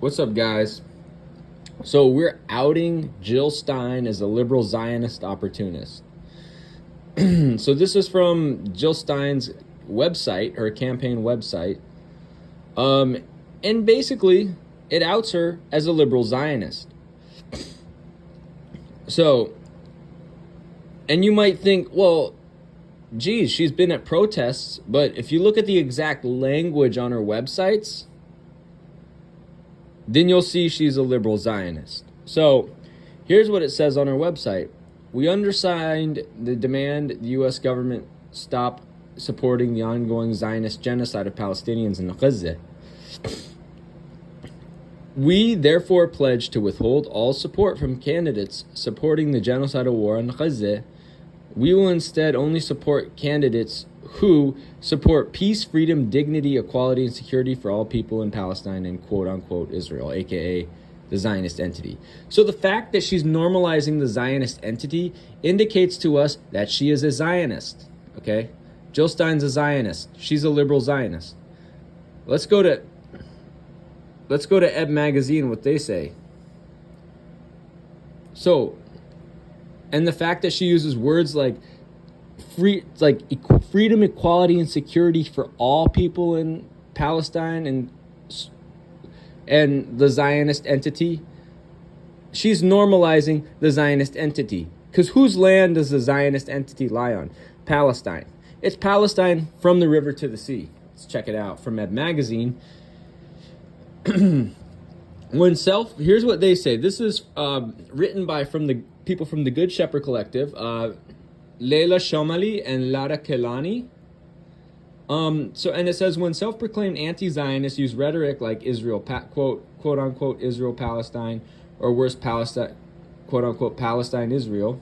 What's up, guys? So we're outing Jill Stein as a liberal Zionist opportunist. So this is from Jill Stein's website, her campaign website. And basically, it outs her as a liberal Zionist. So, and you might think, well, geez, she's been at protests, but if you look at the exact language on her websites, then you'll see she's a liberal Zionist. So here's what it says on her website. We undersigned the demand the U.S. government stop supporting the ongoing Zionist genocide of Palestinians in Gaza. We therefore pledge to withhold all support from candidates supporting the genocidal war in Gaza. We will instead only support candidates who support peace, freedom, dignity, equality, and security for all people in Palestine and quote-unquote Israel, aka the Zionist entity. So the fact that she's normalizing the Zionist entity indicates to us that she is a Zionist, okay? Jill Stein's a Zionist. She's a liberal Zionist. Let's go to Ebb Magazine, what they say. So, and the fact that she uses words like freedom, equality, and security for all people in Palestine and the Zionist entity, she's normalizing the Zionist entity. Because whose land does the Zionist entity lie on? Palestine. It's Palestine from the river to the sea. Let's check it out from Ed Magazine. Here's what they say. This is written from the people from the Good Shepherd Collective, Leila Shomali and Lara Kelani. And it says, when self-proclaimed anti-Zionists use rhetoric like Israel, quote-unquote Israel-Palestine, or worse, Palestine, quote-unquote Palestine-Israel,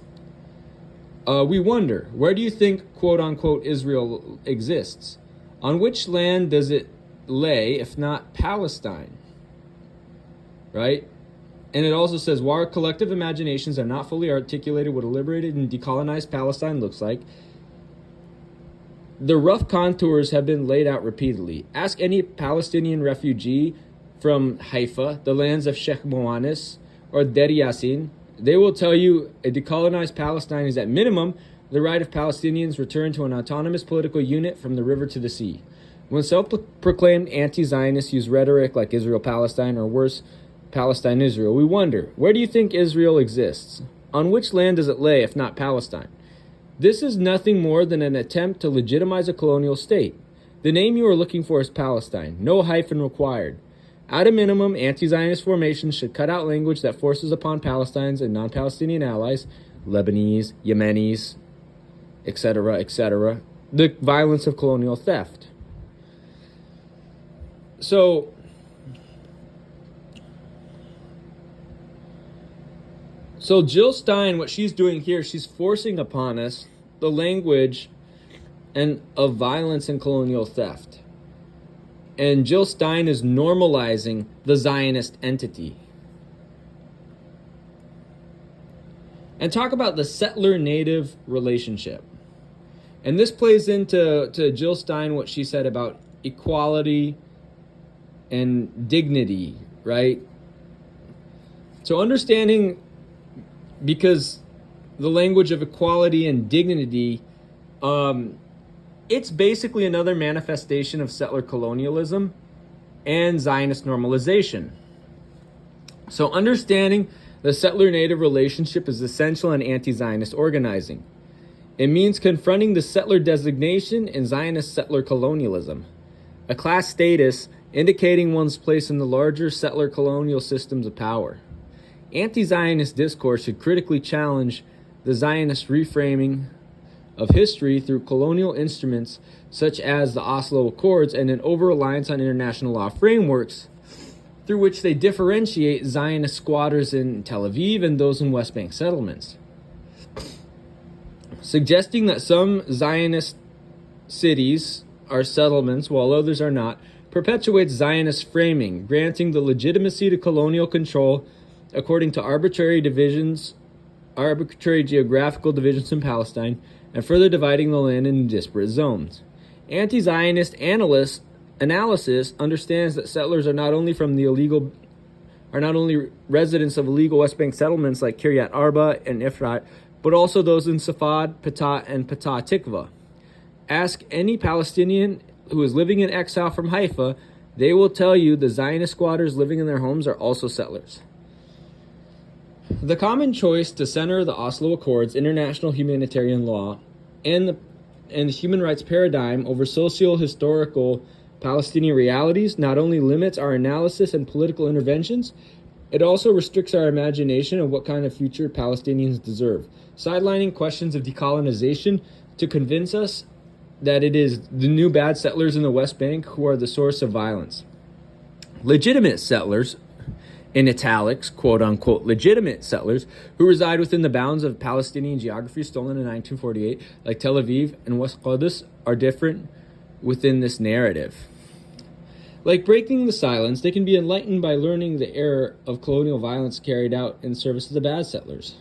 we wonder, where do you think, quote-unquote Israel exists? On which land does it lay, if not Palestine? Right? And it also says, while our collective imaginations have not fully articulated what a liberated and decolonized Palestine looks like, the rough contours have been laid out repeatedly. Ask any Palestinian refugee from Haifa, the lands of Sheikh Moanis, or Deir Yassin. They will tell you a decolonized Palestine is at minimum the right of Palestinians return to an autonomous political unit from the river to the sea. When self-proclaimed anti-Zionists use rhetoric like Israel-Palestine, or worse, Palestine-Israel, we wonder, where do you think Israel exists? On which land does it lay, if not Palestine? This is nothing more than an attempt to legitimize a colonial state. The name you are looking for is Palestine, no hyphen required. At a minimum, anti-Zionist formations should cut out language that forces upon Palestinians and non-Palestinian allies, Lebanese, Yemenis, etc., the violence of colonial theft. So Jill Stein, what she's doing here, she's forcing upon us the language of violence and colonial theft. And Jill Stein is normalizing the Zionist entity. And talk about the settler-native relationship. And this plays into Jill Stein, what she said about equality and dignity, right? So understanding, because the language of equality and dignity, it's basically another manifestation of settler colonialism and Zionist normalization. So understanding the settler-native relationship is essential in anti-Zionist organizing. It means confronting the settler designation in Zionist settler colonialism, a class status indicating one's place in the larger settler colonial systems of power. Anti-Zionist discourse should critically challenge the Zionist reframing of history through colonial instruments such as the Oslo Accords and an over-reliance on international law frameworks through which they differentiate Zionist squatters in Tel Aviv and those in West Bank settlements. Suggesting that some Zionist cities are settlements while others are not perpetuates Zionist framing, granting the legitimacy to colonial control according to arbitrary geographical divisions in Palestine, and further dividing the land into disparate zones. Anti-Zionist analysis understands that settlers are not only from the illegal are not only residents of illegal West Bank settlements like Kiryat Arba and Efrat, but also those in Safad, Petah, and Petah Tikva. Ask any Palestinian who is living in exile from Haifa, they will tell you the Zionist squatters living in their homes are also settlers. The common choice to center the Oslo Accords, international humanitarian law, and the human rights paradigm over socio-historical Palestinian realities not only limits our analysis and political interventions, it also restricts our imagination of what kind of future Palestinians deserve, sidelining questions of decolonization to convince us that it is the new bad settlers in the West Bank who are the source of violence. Legitimate settlers, in italics, quote-unquote, legitimate settlers who reside within the bounds of Palestinian geography stolen in 1948, like Tel Aviv and West Qudus, are different within this narrative. Like breaking the silence, they can be enlightened by learning the error of colonial violence carried out in service of the bad settlers.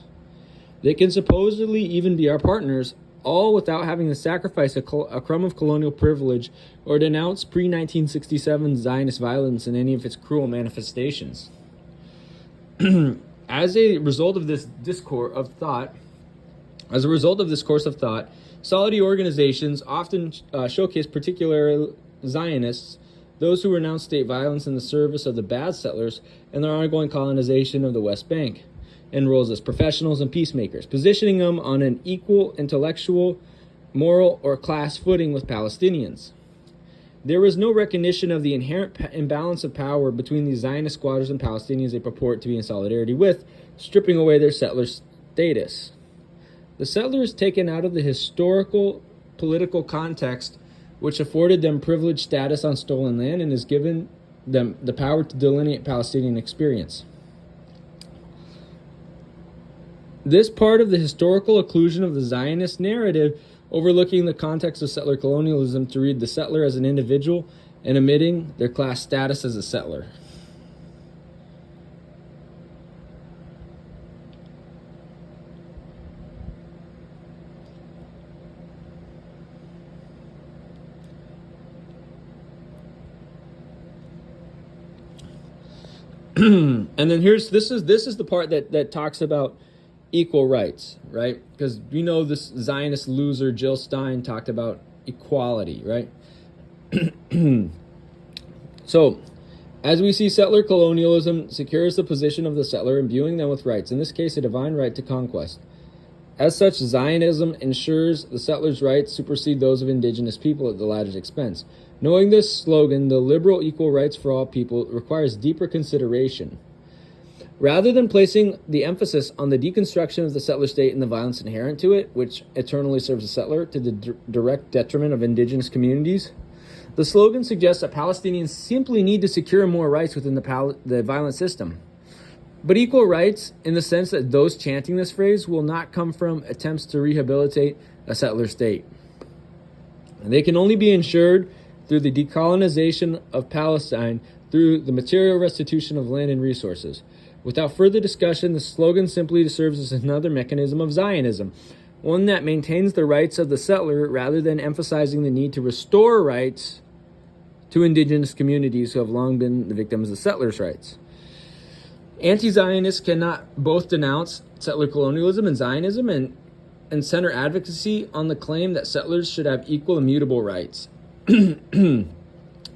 They can supposedly even be our partners, all without having to sacrifice a crumb of colonial privilege or denounce pre-1967 Zionist violence in any of its cruel manifestations. As a result of this course of thought, solidarity organizations often showcase particular Zionists, those who renounce state violence in the service of the bad settlers and their ongoing colonization of the West Bank, and roles as professionals and peacemakers, positioning them on an equal intellectual, moral, or class footing with Palestinians. There is no recognition of the inherent imbalance of power between the Zionist squatters and Palestinians they purport to be in solidarity with, stripping away their settler status. The settlers taken out of the historical political context which afforded them privileged status on stolen land and has given them the power to delineate Palestinian experience. This part of the historical occlusion of the Zionist narrative, overlooking the context of settler colonialism to read the settler as an individual and omitting their class status as a settler. And then this is the part that talks about equal rights, right? Because we know this Zionist loser Jill Stein talked about equality, right? So, as we see, settler colonialism secures the position of the settler, imbuing them with rights, in this case, a divine right to conquest. As such, Zionism ensures the settlers' rights supersede those of indigenous people at the latter's expense. Knowing this slogan, the liberal equal rights for all people, requires deeper consideration. Rather than placing the emphasis on the deconstruction of the settler state and the violence inherent to it, which eternally serves the settler to the direct detriment of indigenous communities, the slogan suggests that Palestinians simply need to secure more rights within the violent system. But equal rights, in the sense that those chanting this phrase, will not come from attempts to rehabilitate a settler state. And they can only be ensured through the decolonization of Palestine, through the material restitution of land and resources. Without further discussion, the slogan simply serves as another mechanism of Zionism, one that maintains the rights of the settler rather than emphasizing the need to restore rights to indigenous communities who have long been the victims of settlers' rights. Anti-Zionists cannot both denounce settler colonialism and Zionism and center advocacy on the claim that settlers should have equal immutable rights.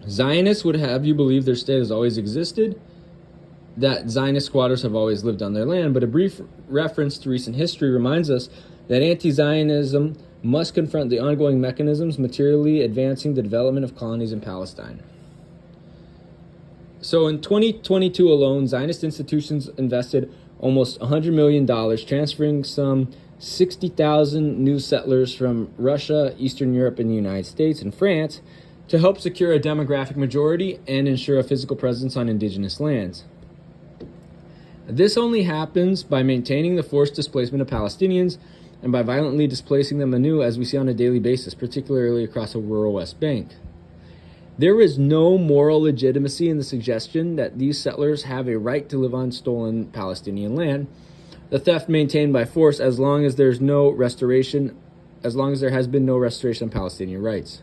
Zionists would have you believe their state has always existed, that Zionist squatters have always lived on their land, but a brief reference to recent history reminds us that anti-Zionism must confront the ongoing mechanisms materially advancing the development of colonies in Palestine. So in 2022 alone, Zionist institutions invested almost $100 million, transferring some 60,000 new settlers from Russia, Eastern Europe, and the United States and France to help secure a demographic majority and ensure a physical presence on indigenous lands. This only happens by maintaining the forced displacement of Palestinians and by violently displacing them anew, as we see on a daily basis, particularly across the rural West Bank. There is no moral legitimacy in the suggestion that these settlers have a right to live on stolen Palestinian land, the theft maintained by force, as long as there has been no restoration of Palestinian rights.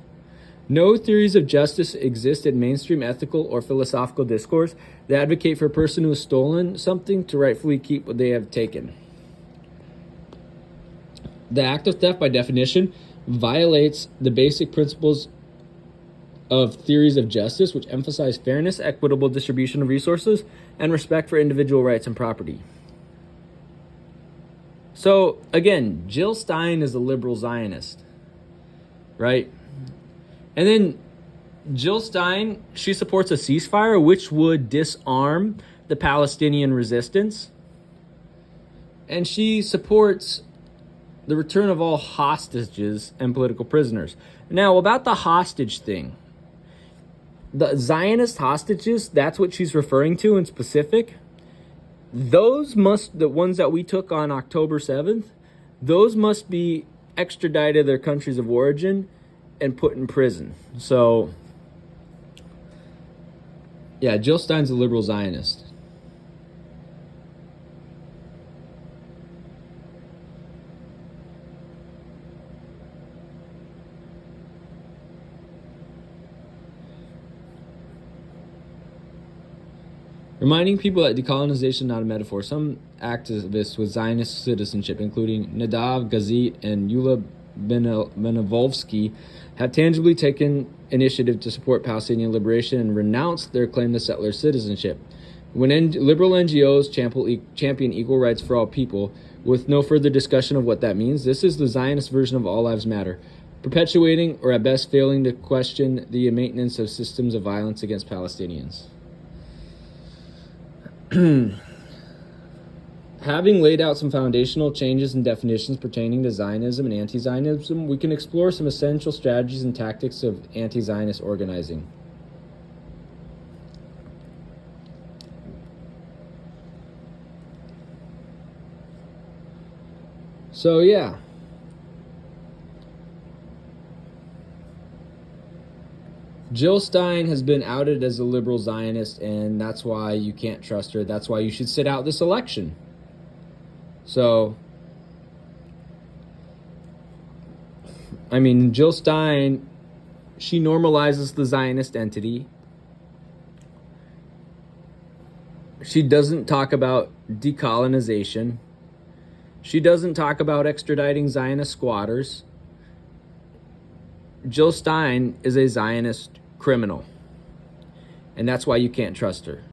No theories of justice exist in mainstream ethical or philosophical discourse that advocate for a person who has stolen something to rightfully keep what they have taken. The act of theft, by definition, violates the basic principles of theories of justice, which emphasize fairness, equitable distribution of resources, and respect for individual rights and property. So, again, Jill Stein is a liberal Zionist, right? And then Jill Stein, she supports a ceasefire, which would disarm the Palestinian resistance. And she supports the return of all hostages and political prisoners. Now, about the hostage thing, the Zionist hostages, that's what she's referring to in specific. Those the ones that we took on October 7th, those must be extradited to their countries of origin and put in prison. So, yeah, Jill Stein's a liberal Zionist. Reminding people that decolonization is not a metaphor. Some activists with Zionist citizenship, including Nadav Gazit and Yulia Benevolsky, have tangibly taken initiative to support Palestinian liberation and renounced their claim to settler citizenship. When liberal NGOs champion equal rights for all people, with no further discussion of what that means, this is the Zionist version of All Lives Matter, perpetuating or at best failing to question the maintenance of systems of violence against Palestinians. Having laid out some foundational changes and definitions pertaining to Zionism and anti-Zionism, we can explore some essential strategies and tactics of anti-Zionist organizing. So, yeah. Jill Stein has been outed as a liberal Zionist, and that's why you can't trust her. That's why you should sit out this election. So, I mean, Jill Stein, she normalizes the Zionist entity. She doesn't talk about decolonization. She doesn't talk about extraditing Zionist squatters. Jill Stein is a Zionist criminal, and that's why you can't trust her.